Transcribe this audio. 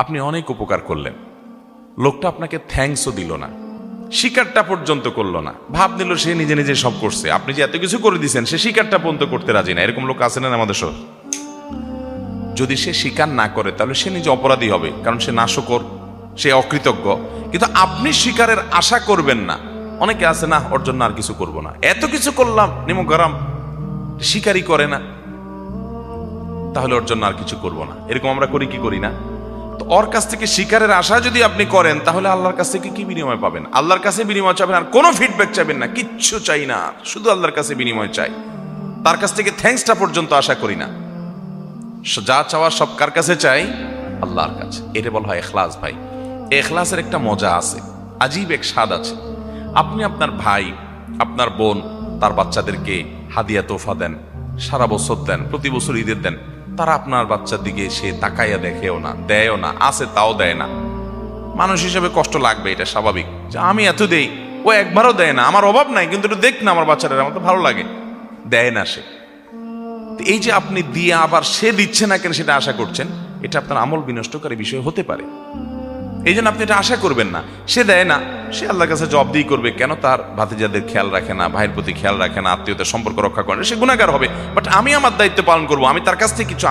আপনি অনেক উপকার করলেন, লোকটা আপনাকে থ্যাঙ্কসও দিল না, স্বীকারটা পর্যন্ত করলো না, ভাব নিল সে নিজে নিজে সব করছে। আপনি যে এত কিছু করে দিয়েছেন সে স্বীকারটা পর্যন্ত করতে রাজি না। এরকম লোক আছে না আমাদের সব? যদি সে স্বীকার না করে তাহলে সে নিজে অপরাধী হবে, কারণ সে নাশকর, সে অকৃতজ্ঞ। কিন্তু আপনি স্বীকারের আশা করবেন না। অনেকে আছে, না ওর জন্য আর কিছু করব না, এত কিছু করলাম নিমগ্রাম, স্বীকারই করে না, তাহলে ওর জন্য আর কিছু করব না। এরকম আমরা করি কি করি না? তো ওর কাছ থেকে স্বীকারের আশা যদি আপনি করেন তাহলে আল্লাহর কাছ থেকে কি বিনিময় পাবেন? আল্লাহর কাছে বিনিময় চাবেন, আর কোনো ফিডব্যাক চাইবেন না, কিচ্ছু চাই না, শুধু আল্লাহর কাছে বিনিময় চাই। তার কাছ থেকে থ্যাঙ্কসটা পর্যন্ত আশা করি না। যা চাওয়ার সব কার কাছে চাই? আল্লাহর কাছে। এটা বলা হয় ইখলাস। ভাই, ইখলাসের একটা মজা আছে, আজীব এক স্বাদ আছে। আপনি আপনার ভাই, আপনার বোন, তার বাচ্চাদেরকে হাদিয়া তোফা দেন, সারা বছর দেন, প্রতি বছর ঈদের দেন, তারা আপনার বাচ্চার দিকে সে তাকাইয়া দেখেও না, দেয়ও না, আছে তাও দেয় না। মানুষ হিসেবে কষ্ট লাগবে, এটা স্বাভাবিক, যে আমি এত দেই, ও একবারও দেয় না। আমার অভাব নাই, কিন্তু একটু দেখ না আমার বাচ্চারা, আমার তো ভালো লাগে। দেয় না সে। এই যে আপনি দিয়ে আবার সে দিচ্ছে না কেন সেটা আশা করছেন, এটা আপনার আমল বিনষ্টকারী বিষয় হতে পারে। এই জন্য আপনি এটা আশা করবেন না। সে দেয় না, সে আল্লাহর কাছে জবাবদিহি করবে, কেন তার ভাতিজাদের খেয়াল রাখে না, ভাইয়ের প্রতি খেয়াল রাখে না, আত্মীয়তার সম্পর্ক রক্ষা করে না, সে গুনাহগার হবে। বাট আমি আমার দায়িত্ব পালন করবো, আমি তার কাছ থেকে কিছু